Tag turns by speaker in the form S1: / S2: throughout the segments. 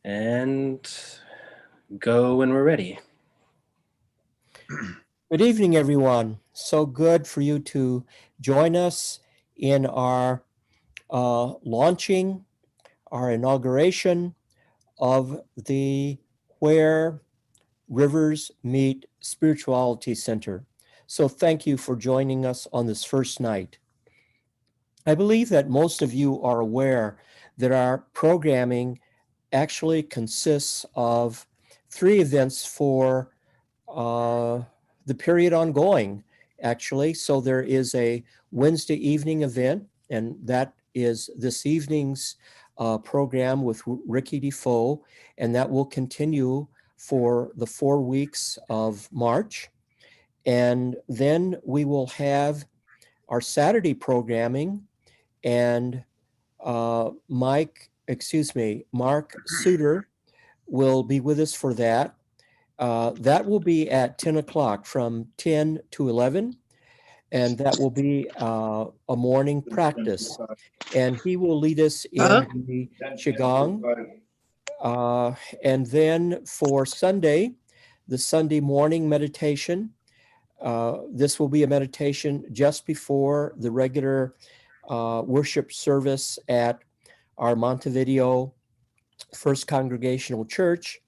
S1: and go when we're ready.
S2: Good evening, everyone. So good for you to join us in our launching, our inauguration of the Where Rivers Meet Spirituality Center. So thank you for joining us on this first night. I believe that most of you are aware that our programming actually consists of 3 events for uh, the period ongoing, actually. So there is a Wednesday evening event, and that is this evening's program with Ricky DeFoe, and that will continue for the 4 weeks of March. And then we will have our Saturday programming, and Mark Suter will be with us for that. That will be at 10 o'clock from 10 to 11, and that will be a morning practice. And he will lead us in the Qigong. And then for Sunday, the Sunday morning meditation, this will be a meditation just before the regular worship service at our Montevideo First Congregational Church.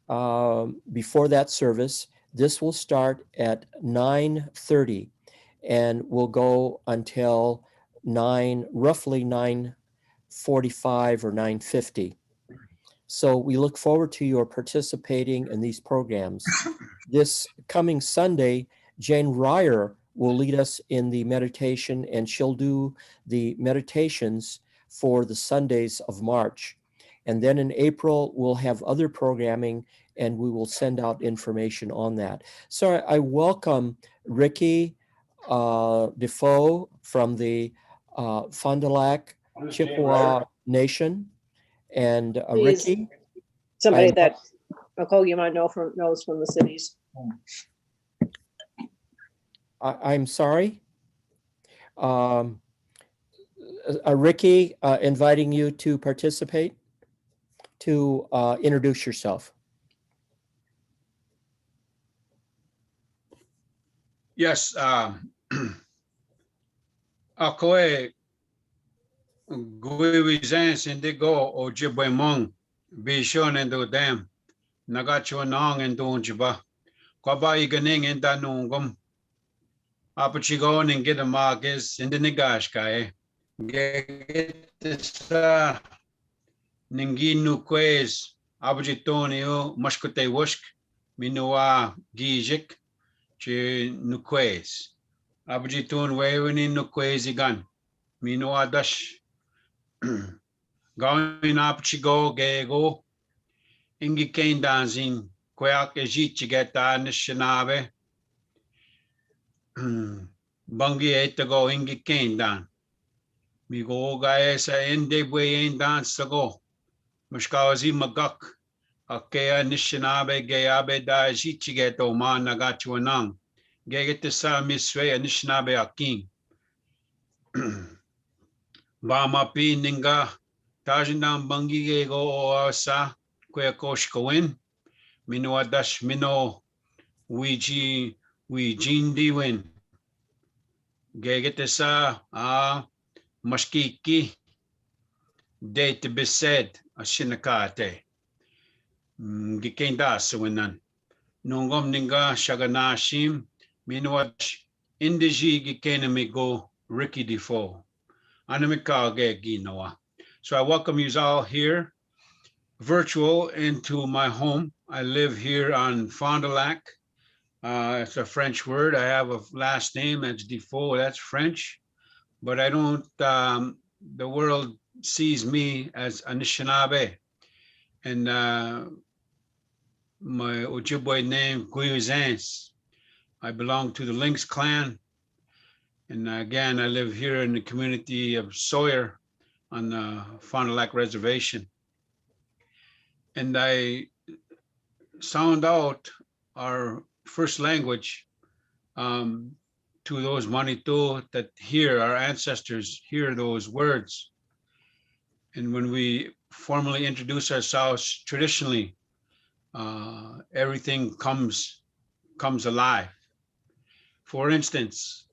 S2: Before that service, this will start at 9:30 and will go until roughly 9:45 or 9:50. So we look forward to your participating in these programs. This coming Sunday, Jane Ryer will lead us in the meditation, and she'll do the meditations for the Sundays of March. And then in April, we'll have other programming, and we will send out information on that. So I welcome Ricky DeFoe from the Fond du Lac Chippewa Nation. And Ricky,
S3: somebody that Nicole you might knows from the cities.
S2: I'm sorry. Ricky, inviting you to participate, to introduce yourself.
S4: Yes. Akoe Guivizan Sindigo Ojibwe Mong Bishon and do them Nagachuanong and Dunjiba Kwaba Iganing and Danungum Apachigon and get a markers in the Nigashkai get this Ninginu Quays Abajitonio Mushkute Wushk Minua Gijik Chi Nuquays Abajitun Waving Nuquays Igan Minua Dash Going up Chigo Gego Ingi Kane dancing Quack Ejichigeta Anishinaabe Bungi ate to go Ingi Kane dan Mi go Gaesa Ende Way ain't dance to go Mushkawazi Maguk Akea Anishinaabe Gayabe da Ejichigeto Man Nagachuanang Gaget the Sa Misway Anishinaabe Aking Bama Pi Ninga Tajindam Bangi go sa Quia Koshkoin Mino Dash Mino Ouiji Jindi win Gagetesa Mashkiki Date Besed Ashinakate Gikendas winan Nungom Ninga Shaganashim Minwach Indiji Gikenamigo Ricky DeFoe Anamika Ginoa. So I welcome you all here virtual into my home. I live here on Fond du Lac. It's a French word. I have a last name that's DeFoe, that's French, but I don't, the world sees me as Anishinaabe. And my Ojibwe name, Guizans. I belong to the Lynx clan. And again, I live here in the community of Sawyer on the Fond du Lac Reservation. And I sound out our first language to those Manitou that hear, our ancestors hear those words. And when we formally introduce ourselves traditionally, everything comes alive. For instance,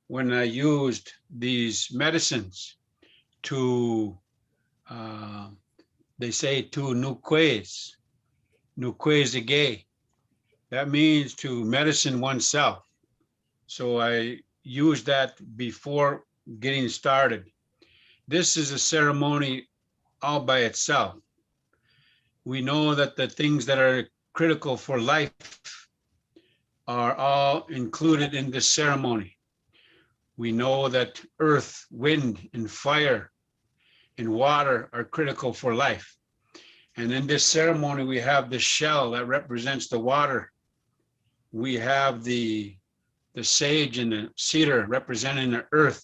S4: when I used these medicines to, they say to nukwes gay. That means to medicine oneself. So I used that before getting started. This is a ceremony all by itself. We know that the things that are critical for life are all included in this ceremony. We know that earth, wind, and fire and water are critical for life. And in this ceremony, we have the shell that represents the water. We have the sage and the cedar representing the earth.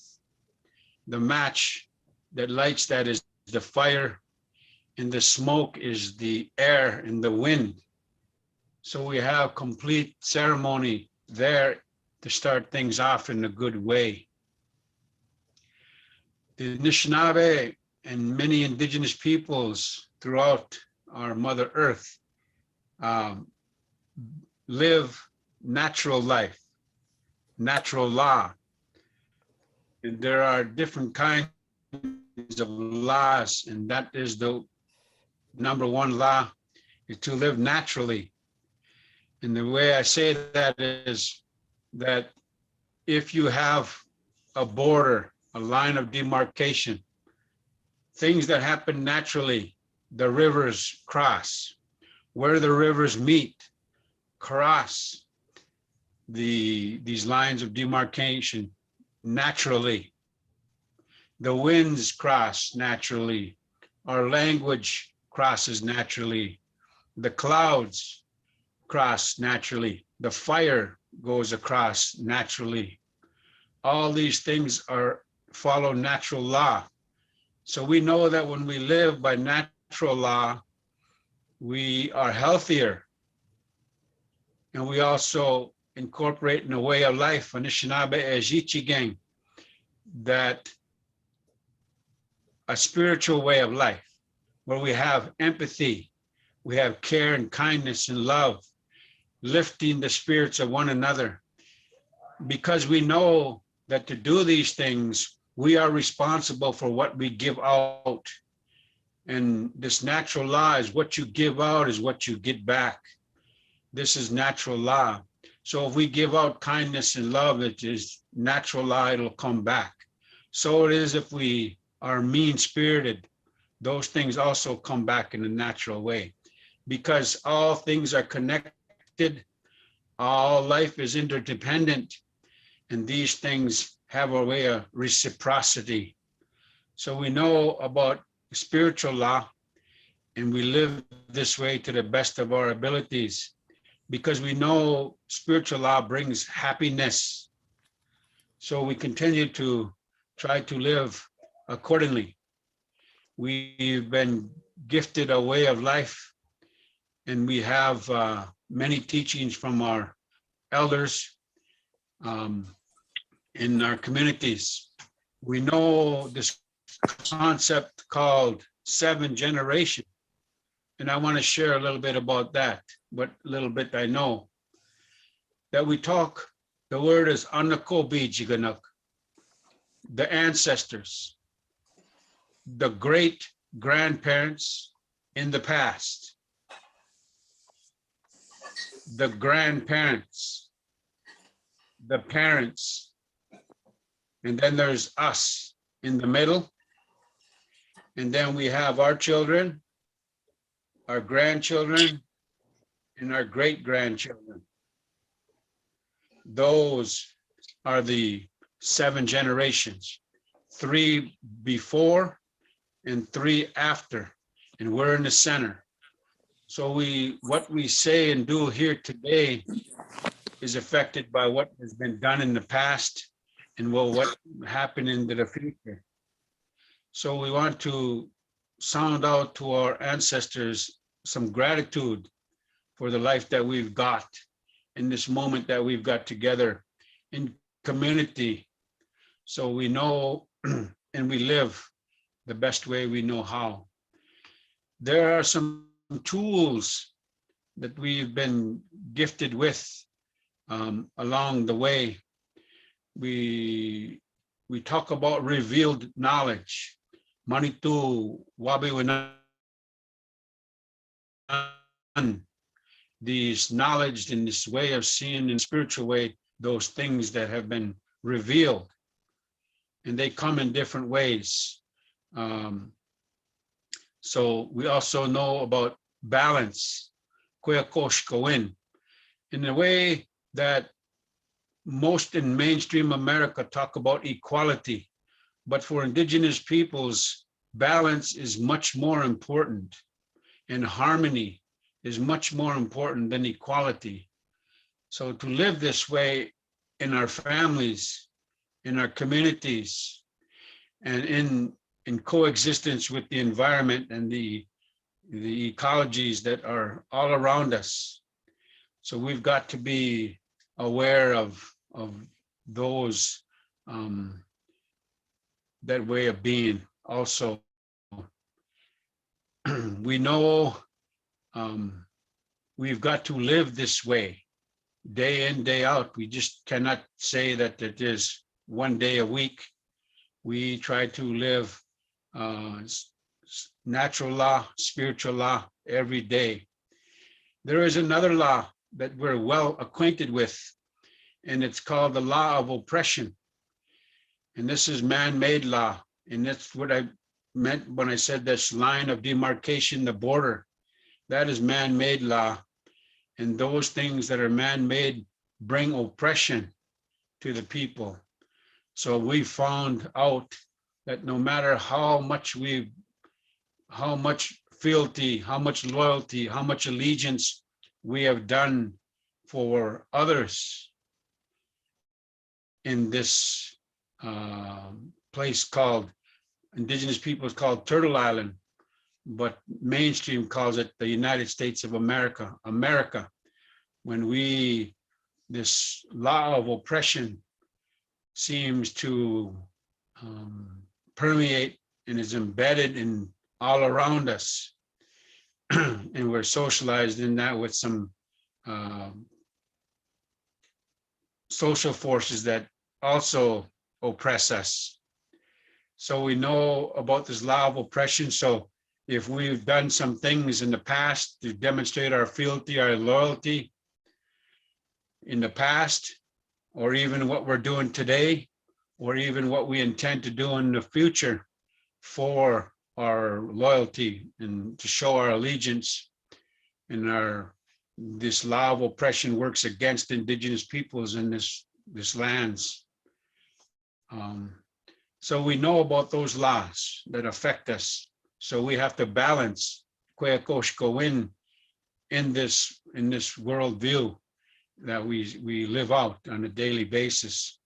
S4: The match that lights that is the fire, and the smoke is the air and the wind. So we have complete ceremony there to start things off in a good way. The Anishinaabe and many indigenous peoples throughout our Mother Earth live natural life, natural law. And there are different kinds of laws, and that is the number one law, is to live naturally. And the way I say that is that if you have a border, a line of demarcation, things that happen naturally, the rivers cross. Where the rivers meet, cross these lines of demarcation naturally. The winds cross naturally. Our language crosses naturally. The clouds cross naturally. The fire goes across naturally. All these things follow natural law. So we know that when we live by natural law, we are healthier. And we also incorporate in a way of life, Anishinaabe Ejichigang, that a spiritual way of life, where we have empathy, we have care and kindness and love, lifting the spirits of one another. Because we know that to do these things, we are responsible for what we give out. And this natural law is what you give out is what you get back. This is natural law. So if we give out kindness and love, it is natural law, it'll come back. So it is if we are mean-spirited, those things also come back in a natural way. Because all things are connected, all life is interdependent, and these things have a way of reciprocity. So we know about spiritual law, and we live this way to the best of our abilities, because we know spiritual law brings happiness. So we continue to try to live accordingly. We've been gifted a way of life, and we have many teachings from our elders in our communities. We know this concept called 7 generation, and I want to share a little bit about that, what little bit I know. That we talk, the word is Anakobi Jiganuk, the ancestors, the great grandparents in the past, the grandparents, the parents, and then there's us in the middle. And then we have our children, our grandchildren, and our great-grandchildren. Those are the 7 generations, 3 before and 3 after, and we're in the center. So what we say and do here today is affected by what has been done in the past and what happened into the future. So we want to sound out to our ancestors some gratitude for the life that we've got in this moment that we've got together in community. So we know and we live the best way we know how. there are some tools that we've been gifted with along the way. We talk about revealed knowledge. Manitu wabi winan. These knowledge in this way of seeing in a spiritual way, those things that have been revealed. And they come in different ways. So we also know about balance, kuya kosh koin, in a way that most in mainstream America talk about equality, but for indigenous peoples, balance is much more important, and harmony is much more important than equality. So to live this way in our families, in our communities, and in coexistence with the environment and the ecologies that are all around us. So we've got to be aware of those, that way of being also. We know we've got to live this way day in, day out. We just cannot say that it is one day a week. We try to live natural law, spiritual law every day. There is another law that we're well acquainted with, and it's called the law of oppression. And this is man-made law. And that's what I meant when I said this line of demarcation, the border. That is man-made law. And those things that are man-made bring oppression to the people. So we found out that no matter how much fealty, how much loyalty, how much allegiance we have done for others in this place called, indigenous peoples called Turtle Island, but mainstream calls it the United States of America, when this law of oppression seems to permeate and is embedded in all around us. And we're socialized in that with some social forces that also oppress us. So we know about this law of oppression. So if we've done some things in the past to demonstrate our fealty, our loyalty in the past, or even what we're doing today, or even what we intend to do in the future for our loyalty and to show our allegiance, and this law of oppression works against indigenous peoples in this lands. So we know about those laws that affect us. So we have to balance kuya kosh koin in this worldview that we live out on a daily basis.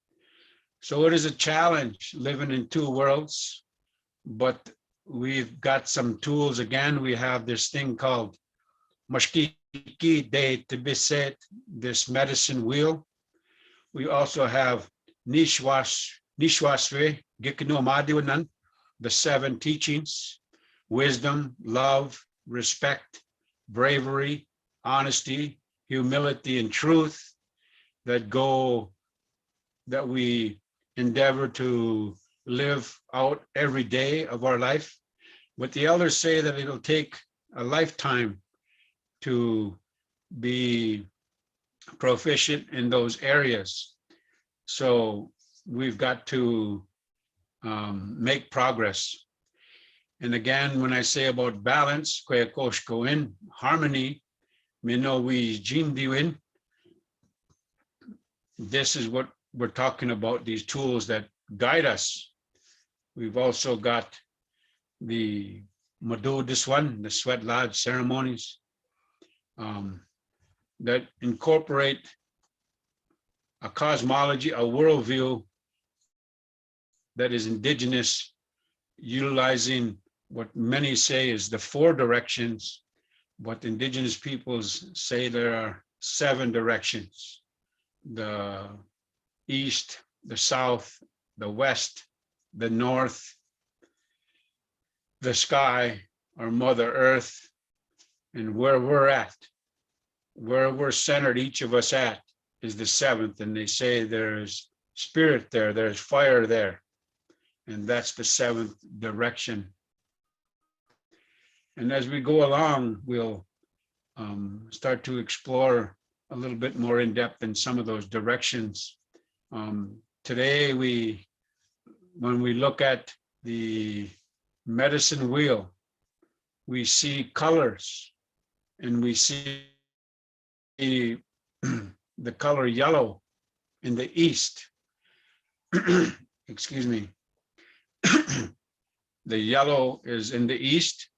S4: So it is a challenge living in two worlds, but we've got some tools. Again, we have this thing called mashkiki de tibiset, this medicine wheel. We also have nishwasre gikino madiwanan, the 7 teachings: wisdom, love, respect, bravery, honesty, humility, and truth, that we endeavor to live out every day of our life. But the elders say that it'll take a lifetime to be proficient in those areas. So we've got to make progress. And again, when I say about balance, kuya kosh koin, harmony, mino we jindiwin, this is what we're talking about, these tools that guide us. We've also got the Madu, this one, the sweat lodge ceremonies, that incorporate a cosmology, a worldview that is indigenous, utilizing what many say is the 4 directions, but indigenous peoples say there are 7 directions: the east, the south, the west, the north, the sky, our Mother Earth, and where we're centered, each of us at, is the seventh. And they say there's spirit there, there's fire there. And that's the seventh direction. And as we go along, we'll start to explore a little bit more in depth in some of those directions. Today, when we look at the medicine wheel, we see colors, and we see the color yellow in the east. Excuse me. The yellow is in the east.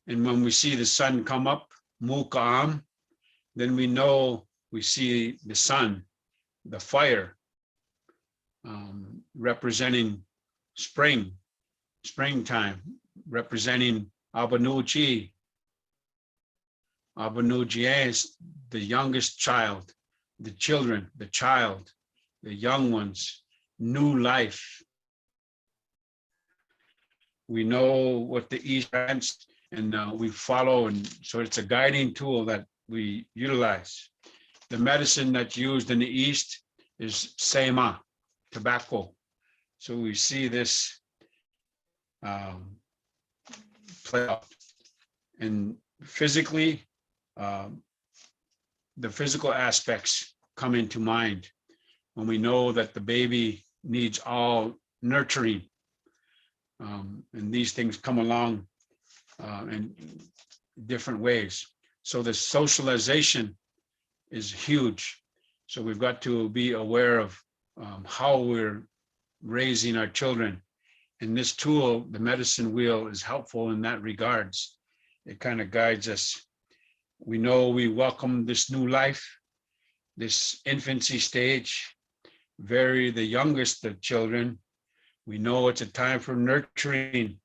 S4: And when we see the sun come up, Muka'am, then we know we see the sun, the fire, representing springtime, representing Abanuchi. Abanuji is the youngest child, the children, the child, the young ones, new life. We know what the East grants, and we follow, and so it's a guiding tool that we utilize. The medicine that's used in the East is sema, tobacco. So we see this play out. And physically, the physical aspects come into mind when we know that the baby needs all nurturing. And these things come along in different ways. So the socialization is huge. So we've got to be aware of how we're raising our children. And this tool, the medicine wheel, is helpful in that regards. It kind of guides us. We know we welcome this new life, this infancy stage, the youngest of children. We know it's a time for nurturing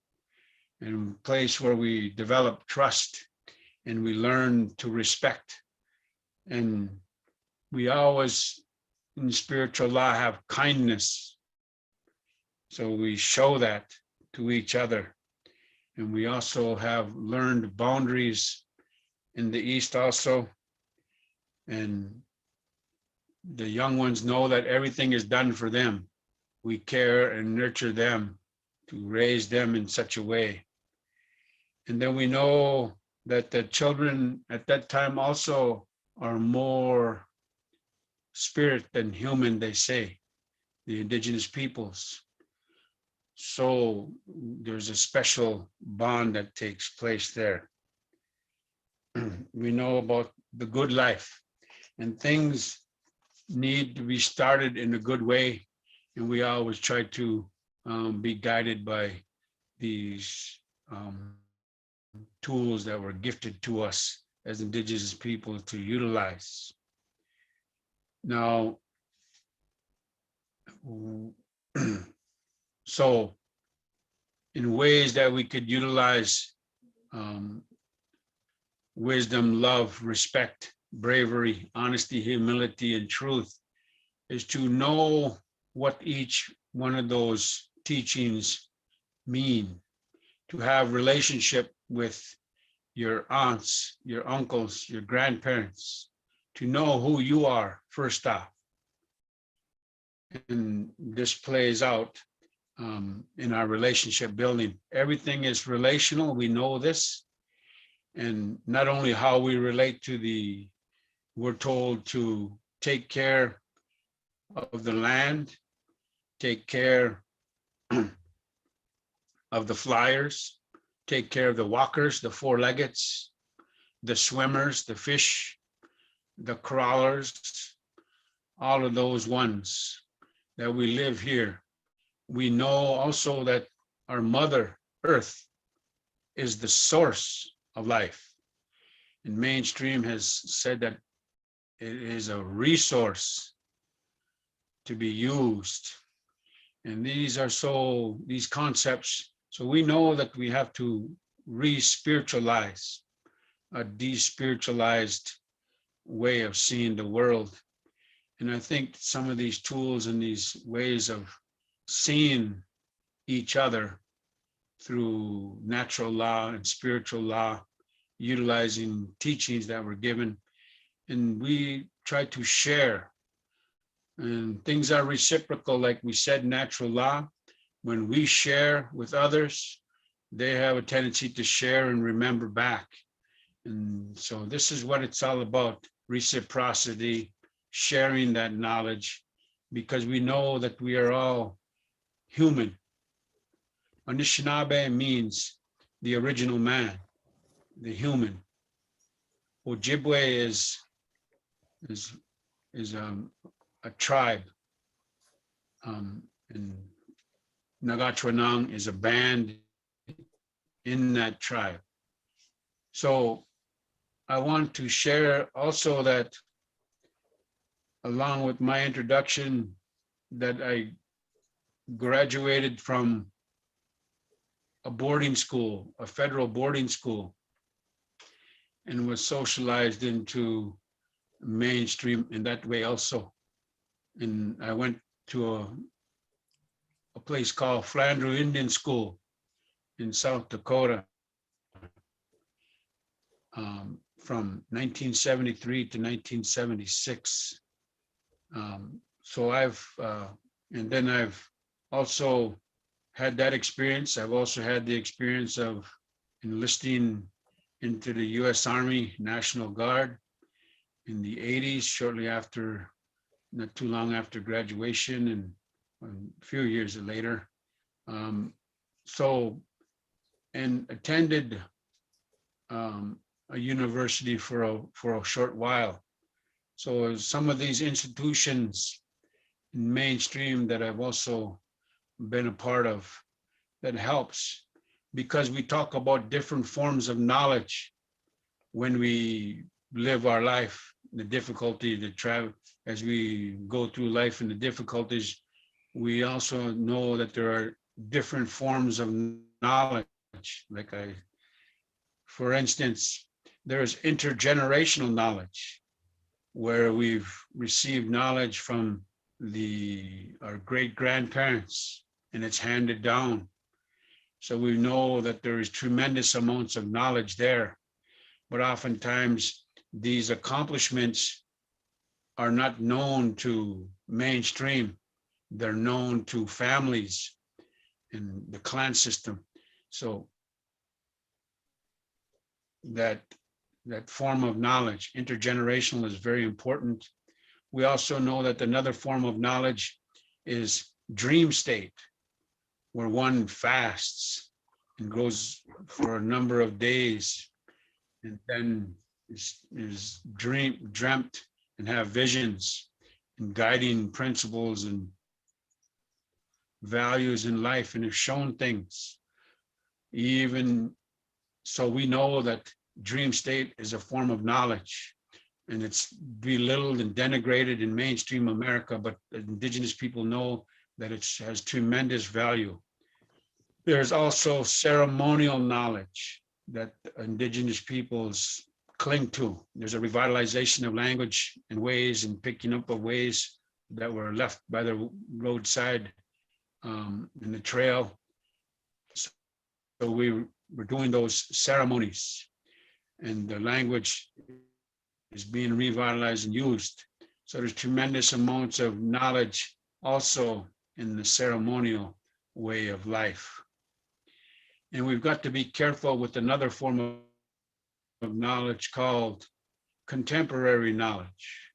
S4: and a place where we develop trust and we learn to respect. And we always, in spiritual law, have kindness. So we show that to each other. And we also have learned boundaries in the East also. And the young ones know that everything is done for them. We care and nurture them to raise them in such a way. And then we know that the children at that time also are more spirit than human, they say, the indigenous peoples. So there's a special bond that takes place there. We know about the good life, and things need to be started in a good way. And we always try to be guided by these tools that were gifted to us as indigenous people to utilize. Now, so in ways that we could utilize wisdom, love, respect, bravery, honesty, humility, and truth, is to know what each one of those teachings mean, to have relationship with your aunts, your uncles, your grandparents, to know who you are first off. And this plays out in our relationship building. Everything is relational, we know this. And not only how we relate to we're told to take care of the land, take care of the flyers, take care of the walkers, the four-leggeds, the swimmers, the fish, the crawlers, all of those ones that we live here. We know also that our Mother Earth is the source of life. And mainstream has said that it is a resource to be used. And these concepts, so we know that we have to re-spiritualize, a despiritualized way of seeing the world. And I think some of these tools and these ways of seeing each other through natural law and spiritual law, utilizing teachings that were given. And we try to share. And things are reciprocal, like we said, natural law. When we share with others, they have a tendency to share and remember back. And so this is what it's all about, reciprocity, sharing that knowledge, because we know that we are all human. Anishinaabe means the original man, the human. Ojibwe is a tribe, and Nagachwanang is a band in that tribe. So I want to share also that, along with my introduction, that I graduated from a boarding school, a federal boarding school, and was socialized into mainstream in that way also. And I went to a place called Flandreau Indian School in South Dakota from 1973 to 1976. So and then I've also had that experience. I've also had the experience of enlisting into the US Army National Guard in the 80s, shortly after, not too long after graduation, and a few years later. And attended a university for a short while. So some of these institutions in mainstream that I've also been a part of, that helps, because we talk about different forms of knowledge when we live our life, the difficulty to travel as we go through life and the difficulties. We also know that there are different forms of knowledge. For instance, there is intergenerational knowledge, where we've received knowledge from our great grandparents, and it's handed down. So we know that there is tremendous amounts of knowledge there, but oftentimes these accomplishments are not known to mainstream. They're known to families and the clan system. So that form of knowledge, intergenerational, is very important. We also know that another form of knowledge is dream state, where one fasts and goes for a number of days, and then is dreamt and have visions and guiding principles and values in life, and is shown things. Even so, we know that dream state is a form of knowledge, and it's belittled and denigrated in mainstream America, but Indigenous people know that it has tremendous value. There's also ceremonial knowledge that Indigenous peoples cling to. There's a revitalization of language and ways, and picking up of ways that were left by the roadside in the trail. So we're doing those ceremonies, and the language is being revitalized and used. So there's tremendous amounts of knowledge also in the ceremonial way of life. And we've got to be careful with another form of knowledge called contemporary knowledge,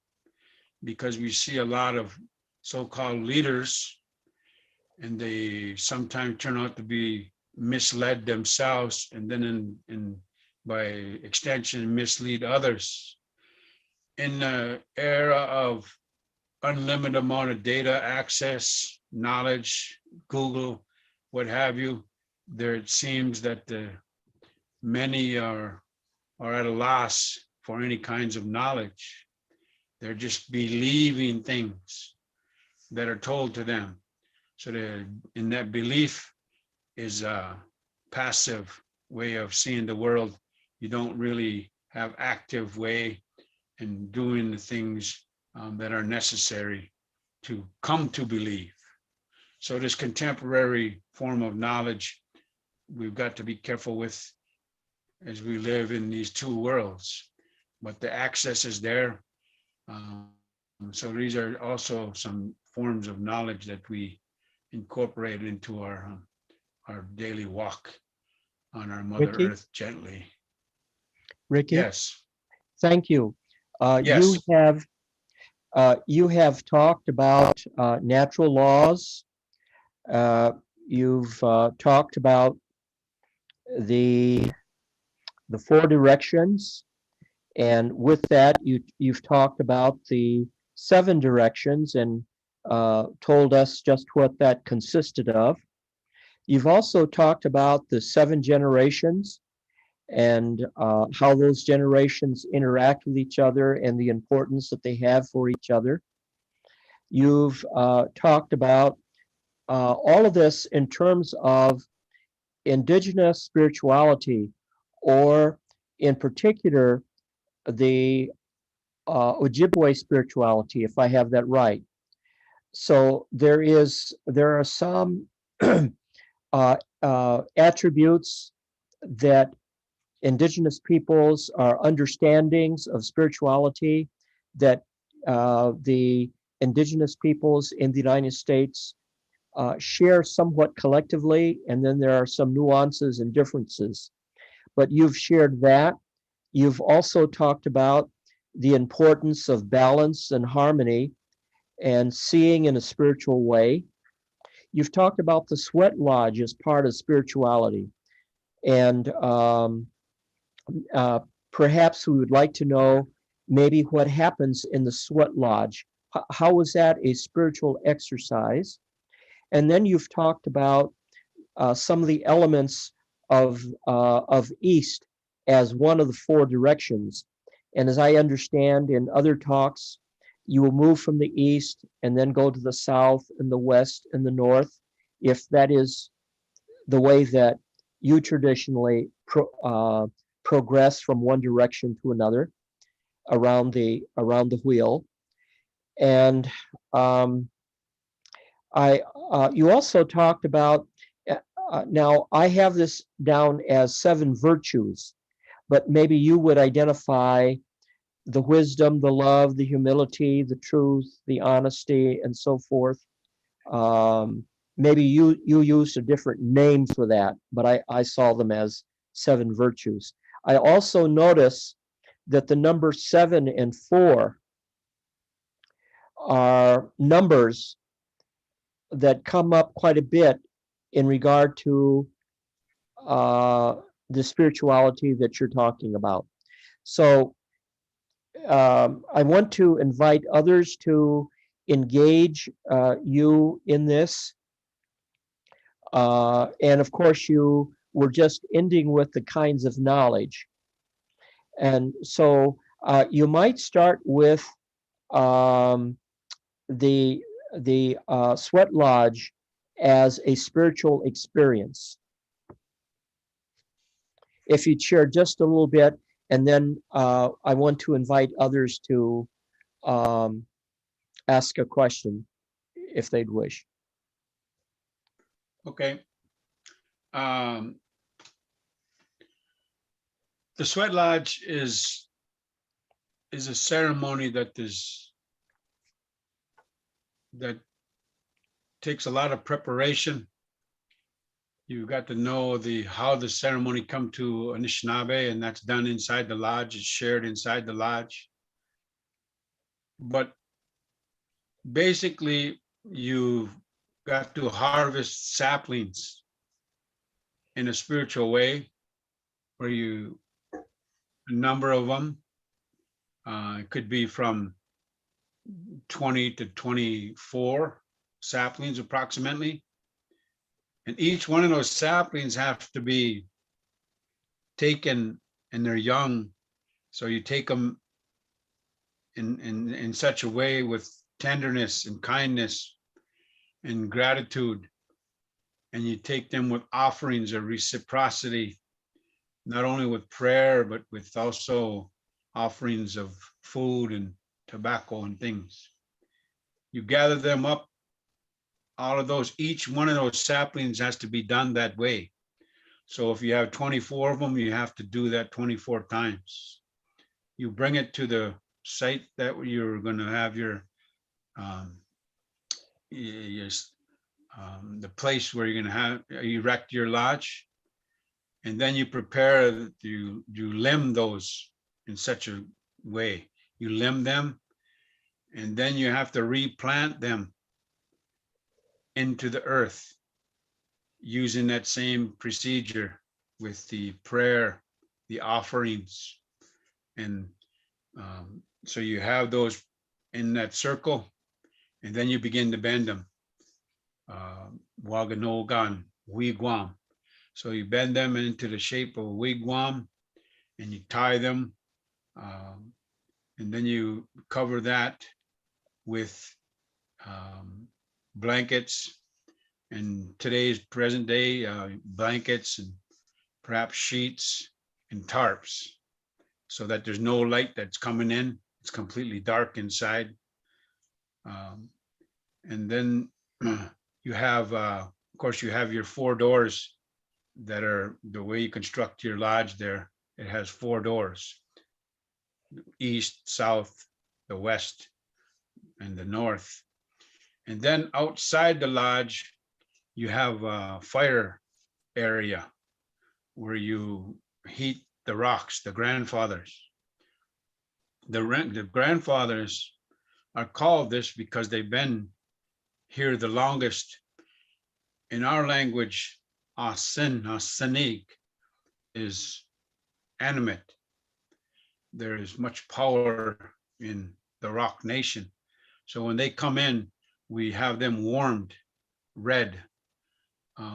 S4: because we see a lot of so-called leaders, and they sometimes turn out to be misled themselves, and then by extension mislead others. In the era of unlimited amount of data access, knowledge, Google, what have you, there it seems that many are at a loss for any kinds of knowledge. They're just believing things that are told to them. So in that belief is a passive way of seeing the world. You don't really have active way in doing the things that are necessary to come to believe. So this contemporary form of knowledge we've got to be careful with as we live in these two worlds. But the access is there. So these are also some forms of knowledge that we incorporate into our daily walk on our Mother
S2: Ricky?
S4: Earth gently.
S2: Ricky?
S4: Yes.
S2: Thank you.
S4: Yes.
S2: You have talked about natural laws. You've talked about the four directions, and with that, you've talked about the 7 directions and told us just what that consisted of. You've also talked about the 7 generations and how those generations interact with each other and the importance that they have for each other. You've talked about all of this in terms of indigenous spirituality, or in particular, the Ojibwe spirituality, if I have that right. So there are some attributes that indigenous peoples are understandings of spirituality that the indigenous peoples in the United States share somewhat collectively, and then there are some nuances and differences. But you've shared that. You've also talked about the importance of balance and harmony and seeing in a spiritual way. You've talked about the sweat lodge as part of spirituality. And perhaps we would like to know maybe what happens in the sweat lodge. How is that a spiritual exercise? And then you've talked about some of the elements of East as one of the 4 directions. And as I understand in other talks, you will move from the East and then go to the South and the West and the North, if that is the way that you traditionally progress from one direction to another around the wheel. And you also talked about, now I have this down as 7 virtues, but maybe you would identify the wisdom, the love, the humility, the truth, the honesty, and so forth. Maybe you used a different name for that, but I saw them as 7 virtues. I also notice that the number 7 and 4 are numbers that come up quite a bit in regard to the spirituality that you're talking about. So I want to invite others to engage you in this. And of course, you were just ending with the kinds of knowledge. And so you might start with the sweat lodge as a spiritual experience. If you'd share just a little bit, and then I want to invite others to ask a question if they'd wish.
S4: Okay. The sweat lodge is a ceremony that takes a lot of preparation. You've got to know how the ceremony come to Anishinaabe, and that's done inside the lodge. It's shared inside the lodge. But basically, you've got to harvest saplings in a spiritual way, where a number of them, it could be from 20 to 24 saplings approximately. And each one of those saplings have to be taken, and they're young. So you take them in such a way with tenderness and kindness and gratitude. And you take them with offerings of reciprocity, not only with prayer, but with also offerings of food and tobacco and things. You gather them up, all of those, each one of those saplings has to be done that way. So if you have 24 of them, you have to do that 24 times. You bring it to the site that you're going to have your, yes, the place where you're going to have erect your lodge, and then you prepare. You limb those in such a way. You limb them, and then you have to replant them into the earth using that same procedure with the prayer, the offerings, and so you have those in that circle, and then you begin to bend them. Waganogan, wigwam. So you bend them into the shape of a wigwam, and you tie them, and then you cover that with blankets, and today's present day blankets and perhaps sheets and tarps, so that there's no light that's coming in. It's completely dark inside. And then you have, of course, you have your 4 doors that are the way you construct your lodge there. It has 4 doors: east, south, the west, and the north. And then outside the lodge, you have a fire area where you heat the rocks, the grandfathers. The grandfathers are called this because they've been here the longest. In our language, asenig is animate. There is much power in the Rock Nation. So when they come in, we have them warmed, red.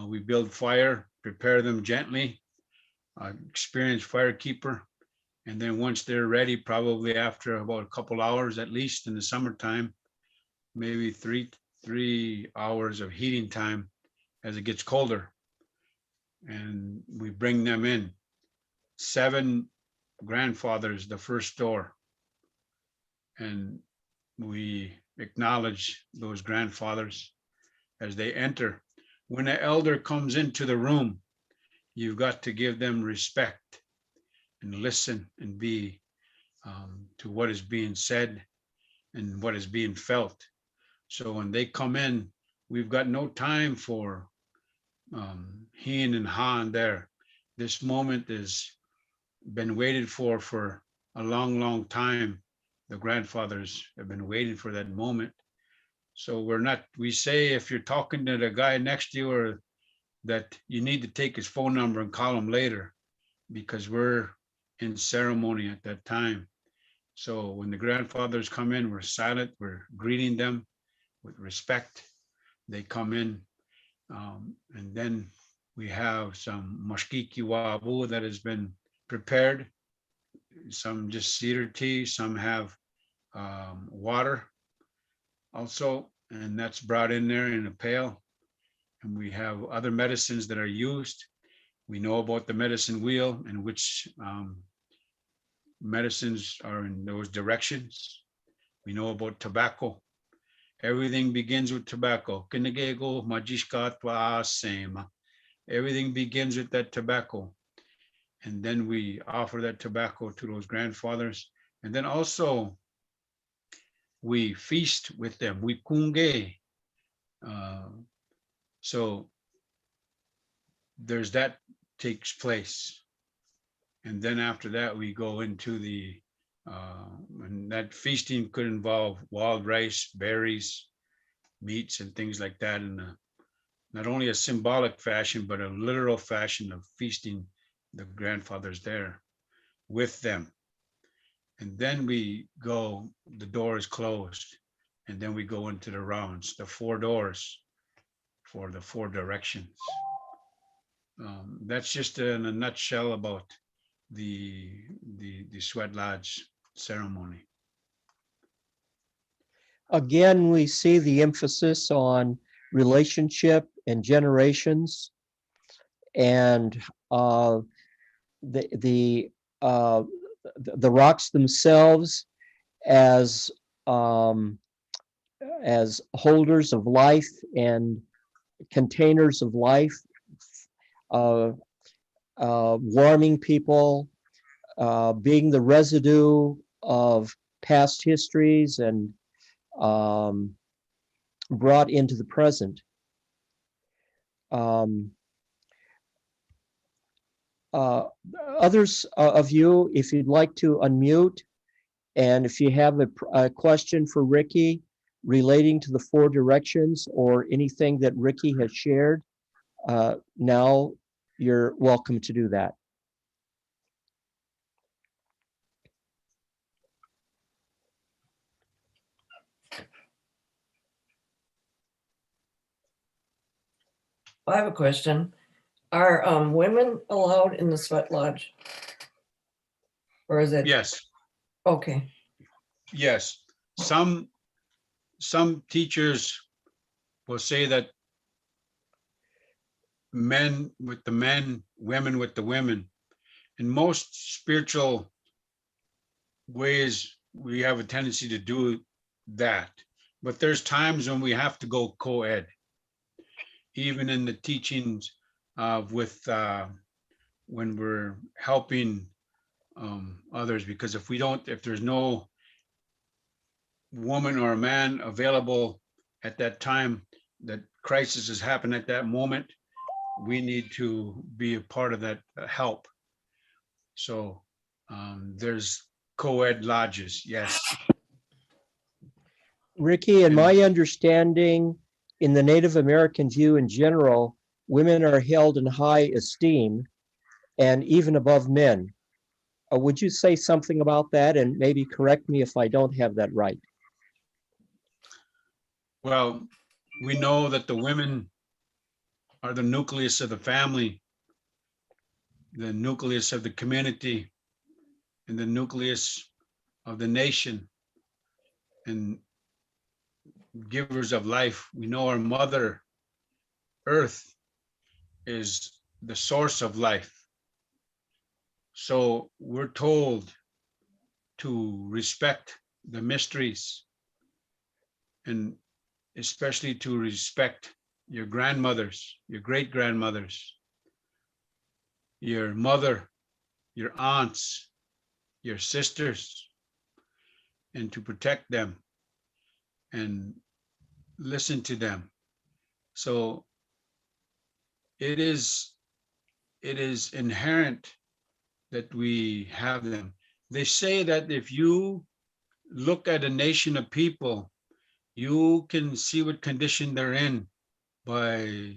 S4: We build fire, prepare them gently, experienced firekeeper. And then once they're ready, probably after about a couple hours, at least in the summertime, maybe three hours of heating time as it gets colder. And we bring them in. 7 grandfathers, the first door. And we acknowledge those grandfathers as they enter. When an elder comes into the room, you've got to give them respect and listen and be to what is being said and what is being felt. So when they come in, we've got no time for heen and han there. This moment has been waited for a long, long time. The grandfathers have been waiting for that moment. So we say if you're talking to the guy next to you, or that you need to take his phone number and call him later, because we're in ceremony at that time. So when the grandfathers come in, we're silent, we're greeting them with respect. They come in, and then we have some mashkiki wabu that has been prepared, some just cedar tea, some have water also, and that's brought in there in a pail. And we have other medicines that are used. We know about the medicine wheel and which medicines are in those directions. We know about tobacco. Everything begins with tobacco. Everything begins with that tobacco. And then we offer that tobacco to those grandfathers. And then also we feast with them. We kunge. So there's that takes place. And then after that, we go into the, and that feasting could involve wild rice, berries, meats, and things like that, in not only a symbolic fashion, but a literal fashion of feasting the grandfathers there with them. And then we go, the door is closed, and then we go into the rounds, the 4 doors for the 4 directions. That's just in a nutshell about the Sweat Lodge ceremony.
S2: Again, we see the emphasis on relationship and generations, and the rocks themselves as holders of life and containers of life. warming people, being the residue of past histories and brought into the present. Others of you, if you'd like to unmute, and if you have a question for Ricky relating to the 4 directions or anything that Ricky has shared, now you're welcome to do that.
S5: I have a question. Are women allowed in the sweat lodge? Or is it?
S4: Yes,
S5: Okay,
S4: yes. Some teachers will say that men with the men, women with the women. In most spiritual ways, we have a tendency to do that. But there's times when we have to go co-ed, even in the teachings of when we're helping others, because if there's no woman or a man available at that time, that crisis has happened at that moment, we need to be a part of that help. So there's co-ed lodges, yes.
S2: Ricky, in my understanding, in the Native American view in general, women are held in high esteem and even above men. Would you say something about that and maybe correct me if I don't have that right?
S4: Well, we know that the women are the nucleus of the family, the nucleus of the community, and the nucleus of the nation, and givers of life. We know our mother earth is the source of life. So we're told to respect the mysteries, and especially to respect your grandmothers, your great grandmothers, your mother, your aunts, your sisters, and to protect them and listen to them. So it is inherent that we have them. They say that if you look at a nation of people, you can see what condition they're in by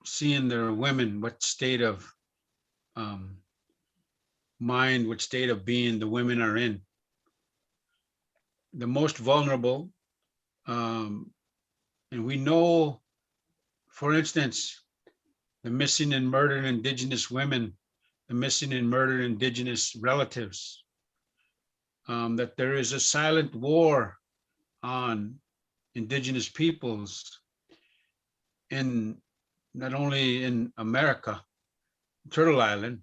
S4: seeing their women, what state of mind, what state of being the women are in. The most vulnerable, and we know, for instance, the missing and murdered Indigenous women, the missing and murdered Indigenous relatives, that there is a silent war on Indigenous peoples not only in America, Turtle Island,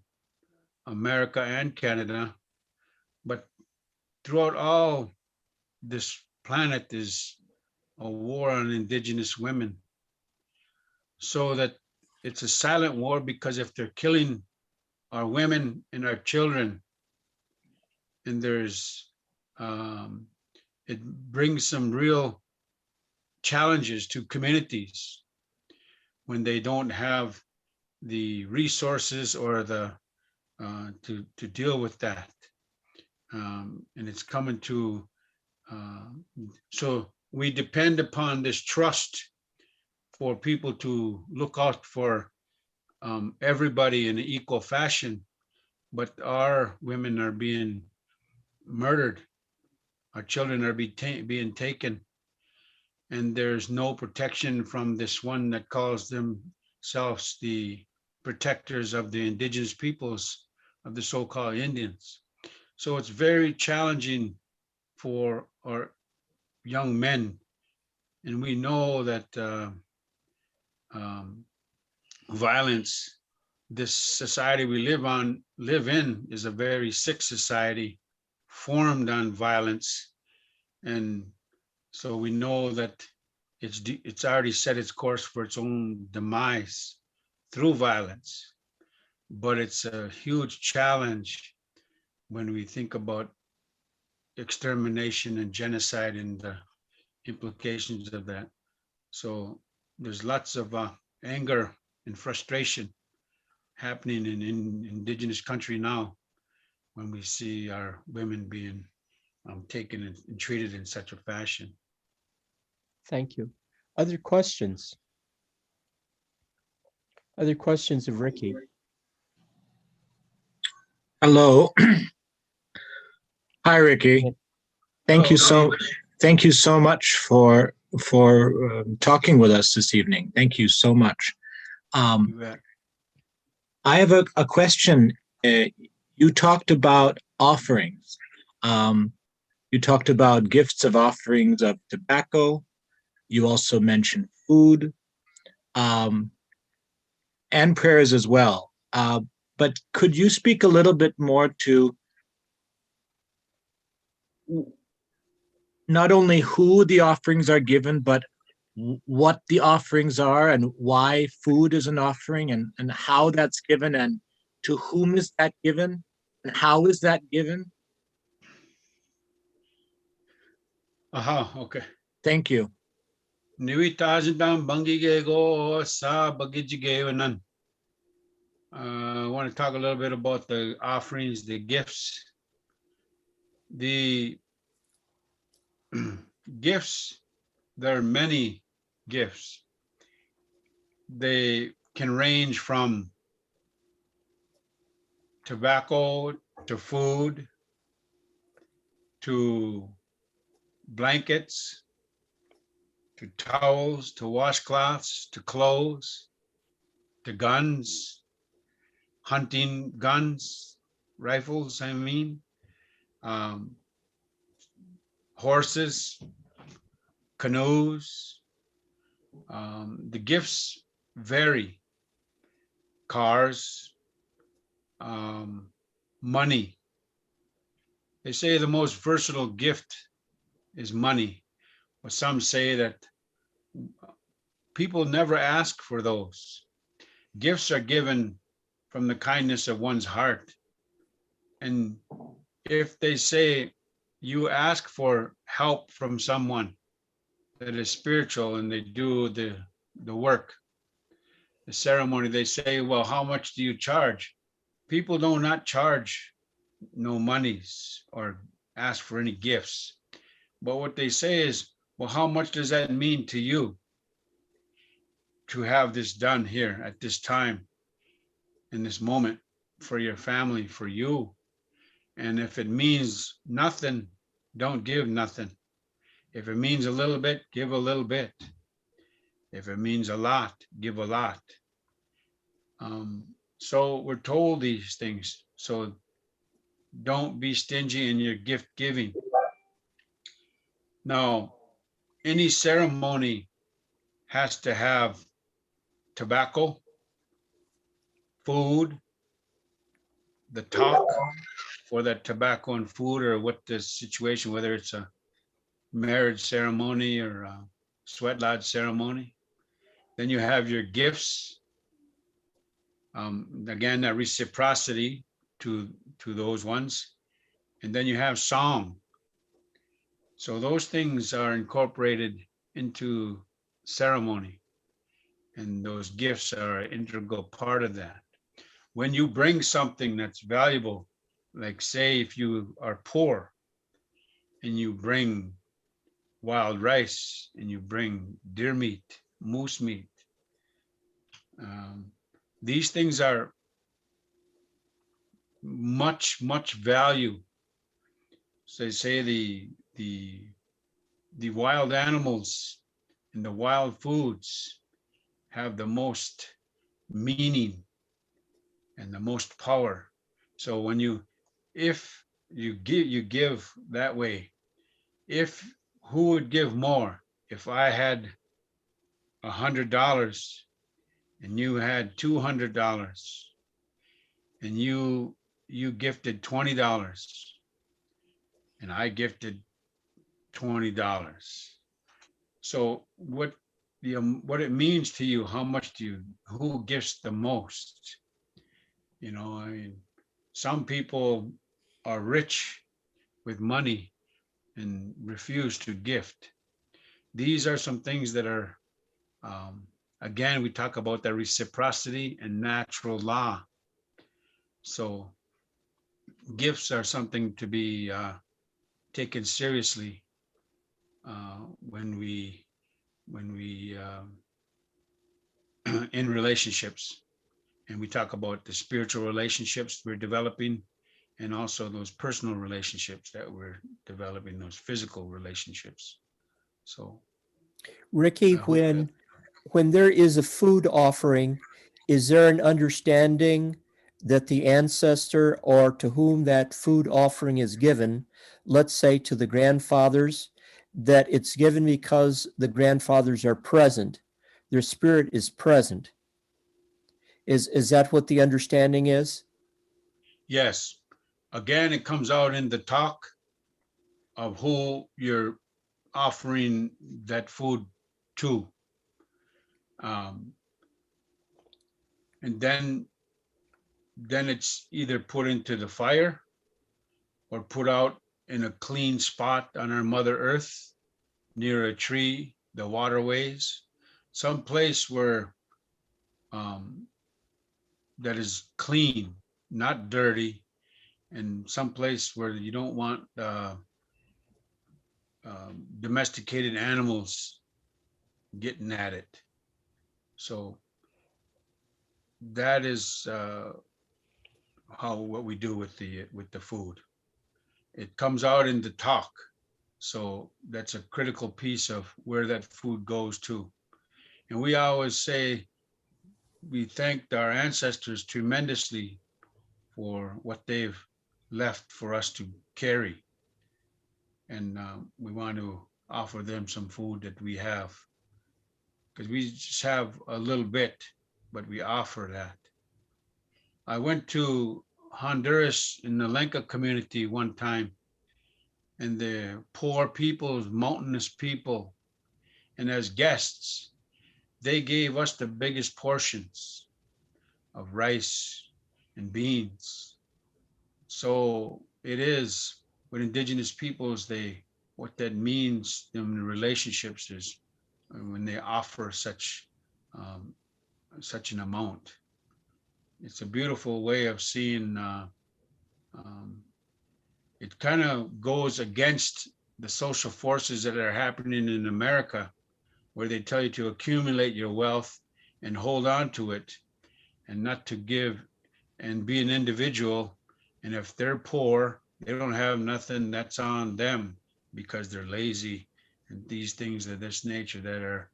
S4: America and Canada, but throughout all this planet is a war on Indigenous women. So that it's a silent war, because if they're killing our women and our children, and there's it brings some real challenges to communities when they don't have the resources or the to deal with that, and it's coming to so we depend upon this trust for people to look out for everybody in an equal fashion, but our women are being murdered, our children are being taken, and there's no protection from this one that calls themselves the protectors of the Indigenous peoples of the so-called Indians. So it's very challenging for our young men, and we know that violence, this society we live in is a very sick society formed on violence, and so we know that it's already set its course for its own demise through violence. but it's a huge challenge when we think about extermination and genocide and the implications of that. So there's lots of anger and frustration happening in indigenous country now when we see our women being taken and treated in such a fashion.
S2: Thank you. Other questions? Other questions of Ricky?
S6: Hello. Hi, Ricky. Thank you so much for talking with us this evening. Thank you so much. I have a question. You talked about offerings. You talked about gifts of offerings of tobacco. You also mentioned food, and prayers as well. But could you speak a little bit more to not only who the offerings are given, but what the offerings are and why food is an offering and how that's given and to whom is that given and how is that given?
S4: Okay.
S6: Thank you.
S4: I want to talk a little bit about the offerings, the gifts. The gifts, there are many gifts. They can range from tobacco to food to blankets to towels to washcloths to clothes to guns, hunting guns, rifles, I mean, horses, canoes. The gifts vary. Cars, money. They say the most versatile gift is money, but some say that people never ask for those. Gifts are given from the kindness of one's heart. And if they say you ask for help from someone that is spiritual and they do the work, the ceremony, they say, well, how much do you charge? People do not charge no monies or ask for any gifts. But what they say is, well, how much does that mean to you to have this done here at this time, in this moment, for your family, for you? And if it means nothing, don't give nothing. If it means a little bit, give a little bit. If it means a lot, give a lot. So we're told these things. So don't be stingy in your gift giving. Now, any ceremony has to have tobacco, food, the talk for that tobacco and food, or what the situation, whether it's a marriage ceremony or a sweat lodge ceremony. Then you have your gifts. Again, that reciprocity to those ones. And then you have song. So those things are incorporated into ceremony. And those gifts are an integral part of that. When you bring something that's valuable, like say if you are poor and you bring wild rice and you bring deer meat, moose meat, these things are much value. So they say the wild animals and the wild foods have the most meaning and the most power. So when if you give that way. Who would give more? If I had $100 and you had $200 and you gifted $20 and I gifted $20. So what it means to you, how much who gifts the most? You know, I mean, some people are rich with money and refuse to gift. These are some things that are, again, we talk about the reciprocity and natural law. So gifts are something to be taken seriously when we in relationships, and we talk about the spiritual relationships we're developing, and also those personal relationships that we're developing, those physical relationships. So,
S2: Ricky,
S4: I hope that-
S2: when there is a food offering, is there an understanding that the ancestor or to whom that food offering is given, let's say to the grandfathers, that it's given because the grandfathers are present, their spirit is present? Is that what the understanding is?
S4: yes, again, it comes out in the talk of who you're offering that food to. And then it's either put into the fire or put out in a clean spot on our Mother Earth, near a tree, the waterways, some place where that is clean, not dirty, and some place where you don't want domesticated animals getting at it. So that is what we do with the food. It comes out in the talk. So that's a critical piece of where that food goes to. And we always say we thanked our ancestors tremendously for what they've left for us to carry. And we want to offer them some food that we have, because we just have a little bit, but we offer that. I went to Honduras in the Lenca community one time, and the poor peoples, mountainous people, and as guests, they gave us the biggest portions of rice and beans. So it is with indigenous peoples, what that means in relationships is when they offer such an amount. It's a beautiful way of seeing. It kind of goes against the social forces that are happening in America, where they tell you to accumulate your wealth and hold on to it and not to give and be an individual. And if they're poor, they don't have nothing, that's on them because they're lazy and these things of this nature that are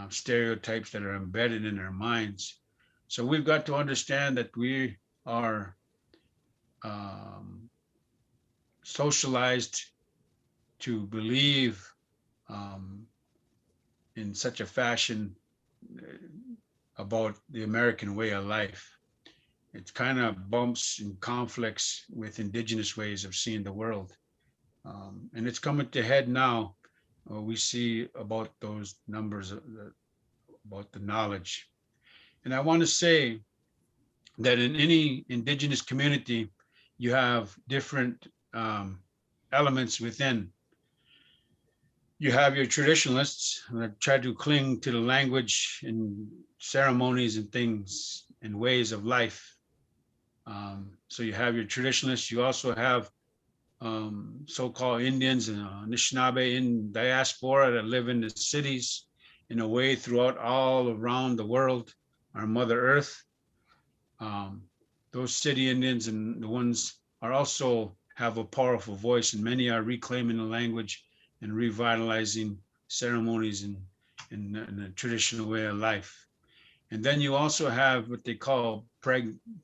S4: stereotypes that are embedded in our minds. So we've got to understand that we are socialized to believe in such a fashion about the American way of life. It kind of bumps and conflicts with indigenous ways of seeing the world. And it's coming to head now. We see about those numbers, about the knowledge. And I want to say that in any indigenous community, you have different elements within. You have your traditionalists that try to cling to the language and ceremonies and things and ways of life. So you have your traditionalists. You also have so-called Indians and Anishinaabe in diaspora that live in the cities in a way throughout all around the world, our Mother Earth. Those city Indians and the ones are also have a powerful voice, and many are reclaiming the language and revitalizing ceremonies and the traditional way of life. And then you also have what they call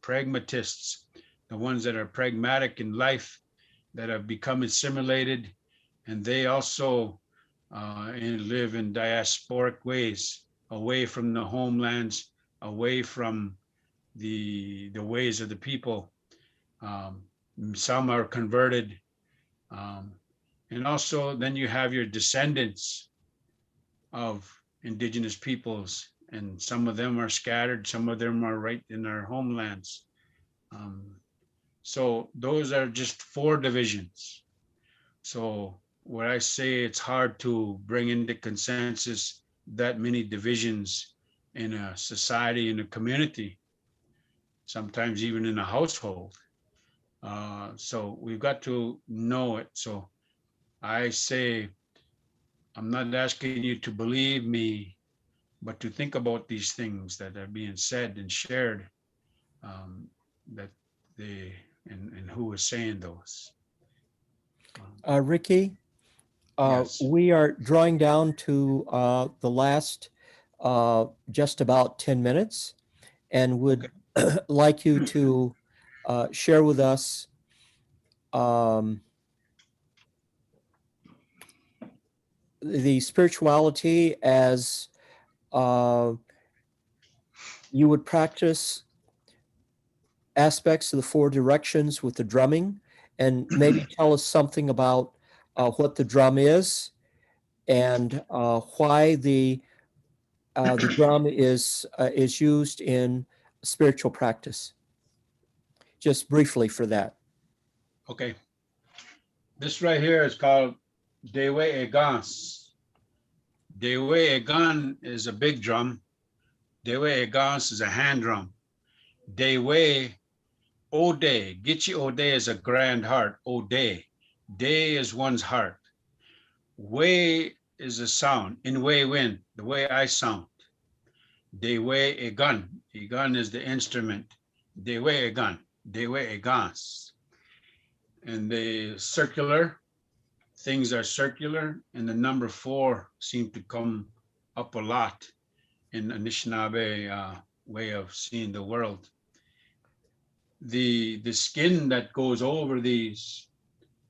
S4: pragmatists, the ones that are pragmatic in life, that have become assimilated, and they also live in diasporic ways, away from the homelands, away from the ways of the people. Some are converted. And also then you have your descendants of indigenous peoples, and some of them are scattered, some of them are right in our homelands. So those are just 4 divisions. So where I say it's hard to bring into consensus that many divisions in a society, in a community, sometimes even in a household. So we've got to know it. So I say, I'm not asking you to believe me, but to think about these things that are being said and shared, that they, and who is saying those.
S2: Ricky,
S4: Yes.
S2: we are drawing down to the last just about 10 minutes and would like you to share with us the spirituality as you would practice aspects of the 4 directions with the drumming, and maybe tell us something about what the drum is and why the drum is used in spiritual practice. Just briefly for that.
S4: Okay. This right here is called Dewe Egans. Dewe Egan is a big drum. Dewe Egans is a hand drum. Dewe Ode, Gichi Ode is a grand heart. Ode. De is one's heart. Way is a sound. In way win, the way I sound. Dewe Egan. Egan is the instrument. Dewe Egan. Dewe Egans. And the circular, things are circular, and the number 4 seem to come up a lot in Anishinaabe way of seeing the world. The skin that goes over these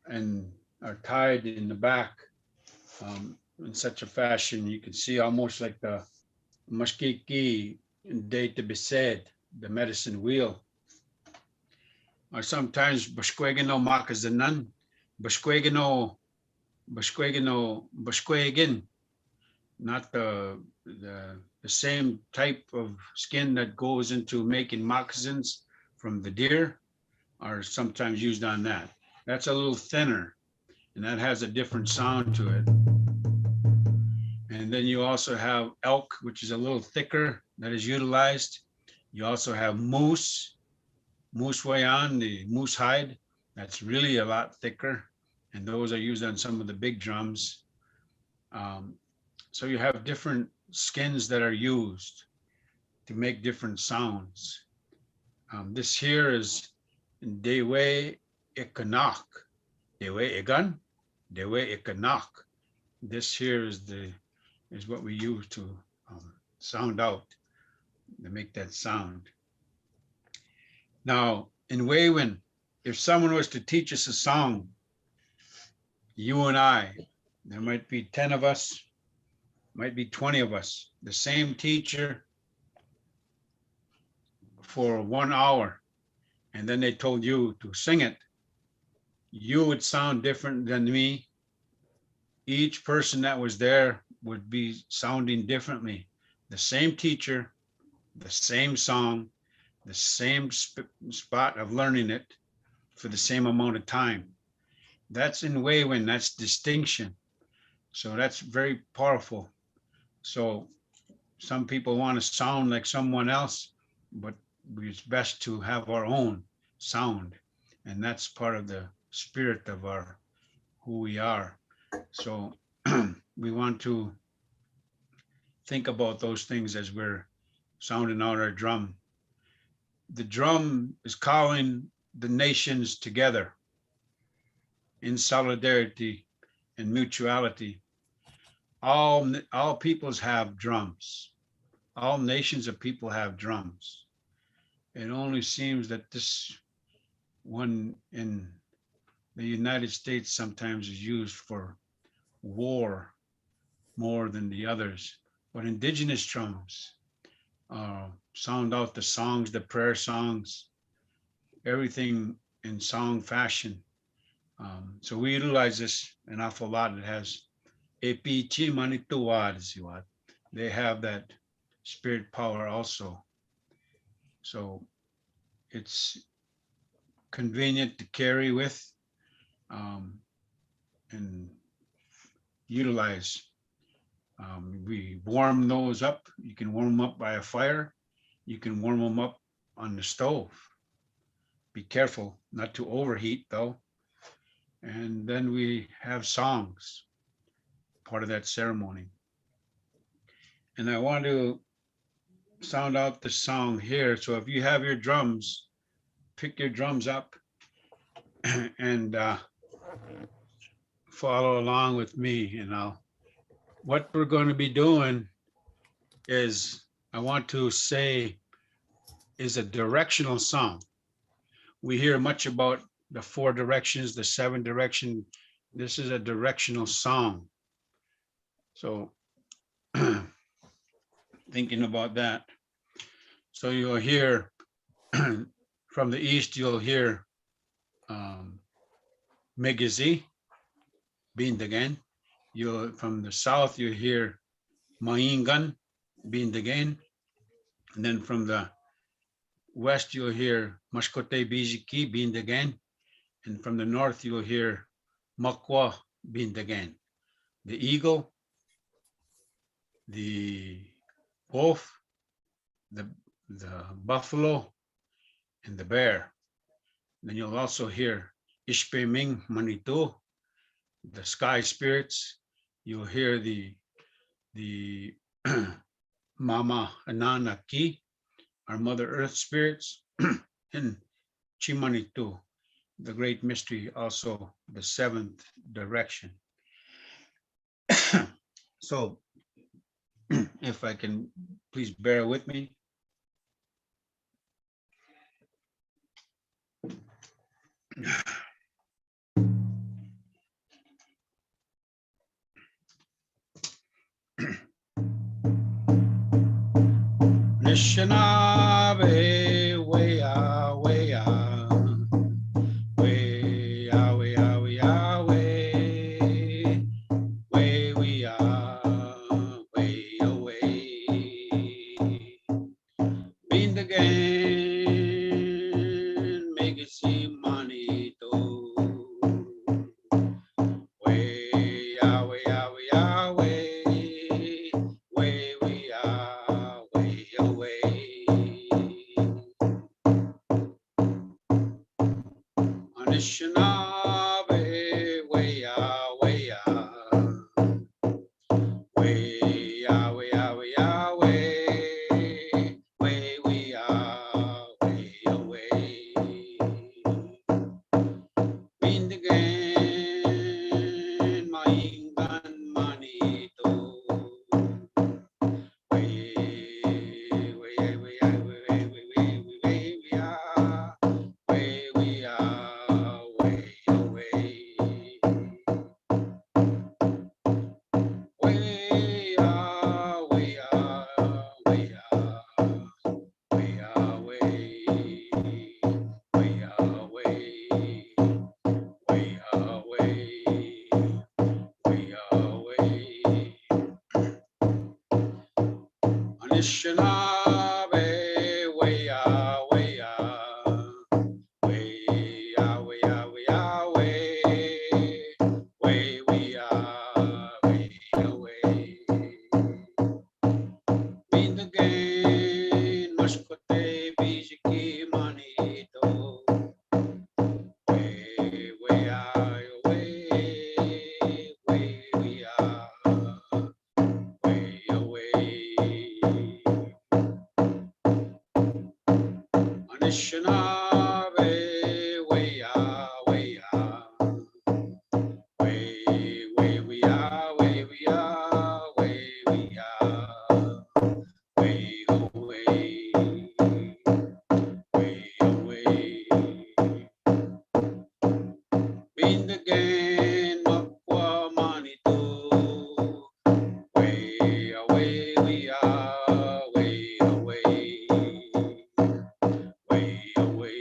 S4: and are tied in the back in such a fashion, you can see almost like the mashkiki date to be said, the medicine wheel. Or sometimes bashkwegino makazanan, bashkwegino, not the same type of skin that goes into making moccasins from the deer are sometimes used on that. That's a little thinner, and that has a different sound to it. And then you also have elk, which is a little thicker, that is utilized. You also have moose wayan, the moose hide, that's really a lot thicker, and those are used on some of the big drums. So you have different skins that are used to make different sounds. This here is Dewe Ekanak, Dewe Egan, Dewe Ekanak. This here is what we use to sound out, to make that sound. Now, in Waywin, if someone was to teach us a song, you and I, there might be 10 of us, might be 20 of us, the same teacher for 1 hour, and then they told you to sing it, you would sound different than me. Each person that was there would be sounding differently. The same teacher, the same song, the same spot of learning it for the same amount of time. That's in Waywin, that's distinction. So that's very powerful. So some people want to sound like someone else, but it's best to have our own sound. And that's part of the spirit of our who we are. So we want to think about those things as we're sounding out our drum. The drum is calling the nations together in solidarity and mutuality. All peoples have drums. All nations of people have drums. It only seems that this one in the United States sometimes is used for war more than the others. But indigenous drums sound out the songs, the prayer songs, everything in song fashion. So we utilize this an awful lot. It has they have that spirit power also. So it's convenient to carry with and utilize. We warm those up. You can warm them up by a fire. You can warm them up on the stove. Be careful not to overheat though. And then we have songs, part of that ceremony. And I want to sound out the song here. So if you have your drums, pick your drums up and follow along with me. And what we're going to be doing is, I want to say, is a directional song. We hear much about the 4 directions, the 7 direction. This is a directional song. So thinking about that. So you'll hear from the east, you'll hear Megizi, Bindagan. From the south, you hear Maingan, Bindagan. And then from the west, you'll hear Mashkote Bijiki, Bindagan. And from the north, you'll hear Makwa, Bindagan. The eagle, the wolf, the buffalo, and the bear. Then you'll also hear Ishpe Ming Manitou, the sky spirits. You'll hear the Mama Anana Ki, our Mother Earth spirits, and Chimanitou, the great mystery, also the 7th direction. So if I can, please bear with me. Anishinaabe, way ah, way ah, way ah, way ah, way ah, way, way we are, way away. Been again, make it seem money too. Way ah, way ah, way ah, way, way we are, way away. Anishinaabe, way ah, way ah, way ah, way ah, way ah, way, way we are, way away. Been again, my Ingan money too. Way, way, way, way, way, way, way, we are, way we are, way away. Way ah, way ah, way ah, way ah, way, way ah, way, way ah, way, way ah, way. Anishinaabe, way ah, way ah, way ah, way ah, way ah, way, way we are, way away. Been again, Mashkote Bijiki Manito. Way, way ah, way, way we are, way away. Anishinaabe, way ah, way ah, way, way we are, way we are, way we are, way away, way away. Been again, Makwa Manitou. Way away we are, way away, way away,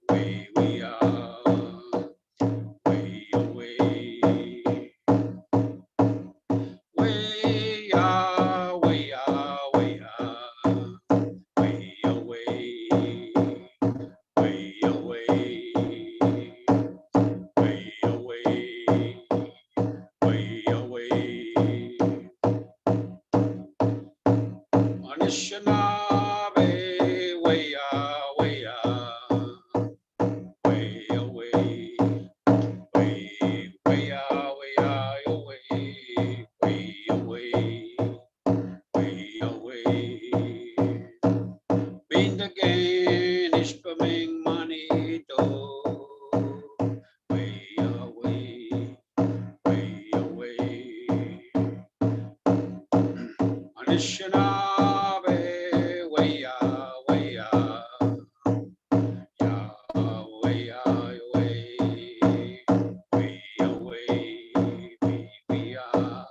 S4: way we are, way away. Way ah, way ah, way ah, way away, way Anishinaabe, way ya, ya, way ya, way, we are.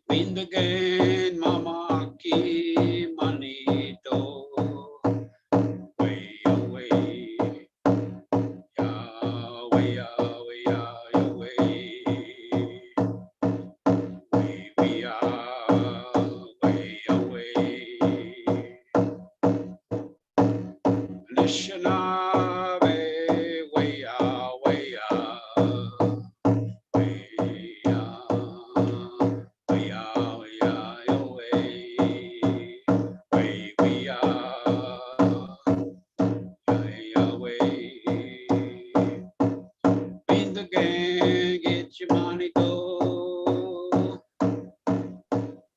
S4: Wind again, mama, ki manito, way away. Yahweh, Yahweh, Yahweh. We Yahweh, Yahweh. Anishinaabe, way Yahweh, Yahweh, Yahweh, Yahweh, Yahweh. We Yahweh. In the gang, get your money, go.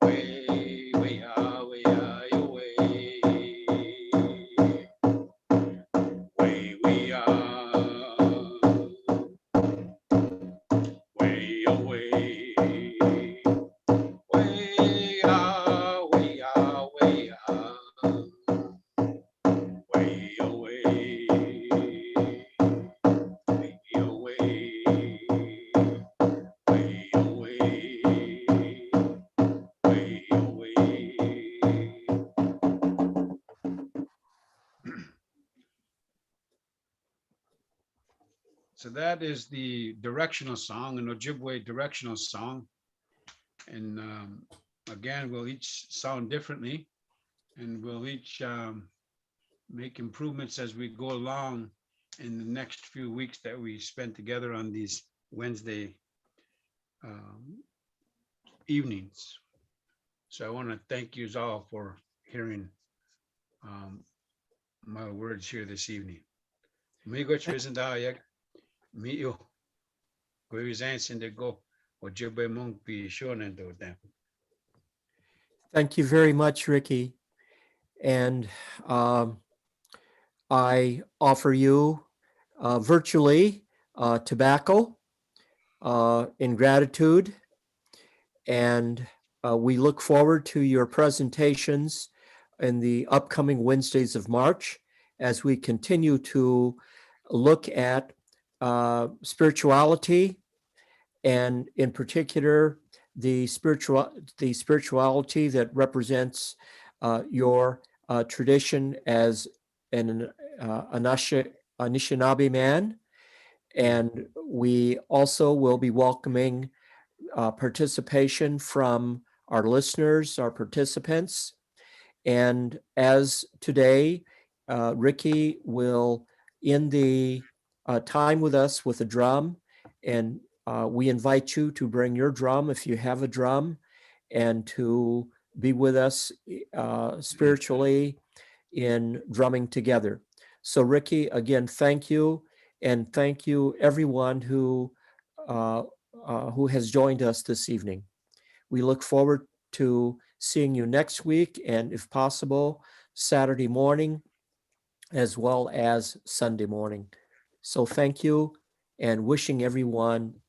S4: Way, your way. We are. Way, your way. Way, way, way, way, your way. So that is the directional song, an Ojibwe directional song. And again, we'll each sound differently, and we'll each make improvements as we go along in the next few weeks that we spend together on these Wednesday evenings. So I want to thank you all for hearing my words here this evening. Migo Trisandaya, Mio, Go, Ojibwe Mong Pi Shonen do them.
S2: Thank you very much, Ricky. And I offer you virtually tobacco in gratitude. And we look forward to your presentations in the upcoming Wednesdays of March as we continue to look at spirituality, and in particular, the spirituality that represents your tradition as an Anishinaabe man. And we also will be welcoming participation from our listeners, our participants. And as today, Ricky will end the time with us with a drum, and we invite you to bring your drum if you have a drum, and to be with us spiritually in drumming together. So Ricky, again, thank you, and thank you everyone who has joined us this evening. We look forward to seeing you next week, and if possible, Saturday morning, as well as Sunday morning. So thank you, and wishing everyone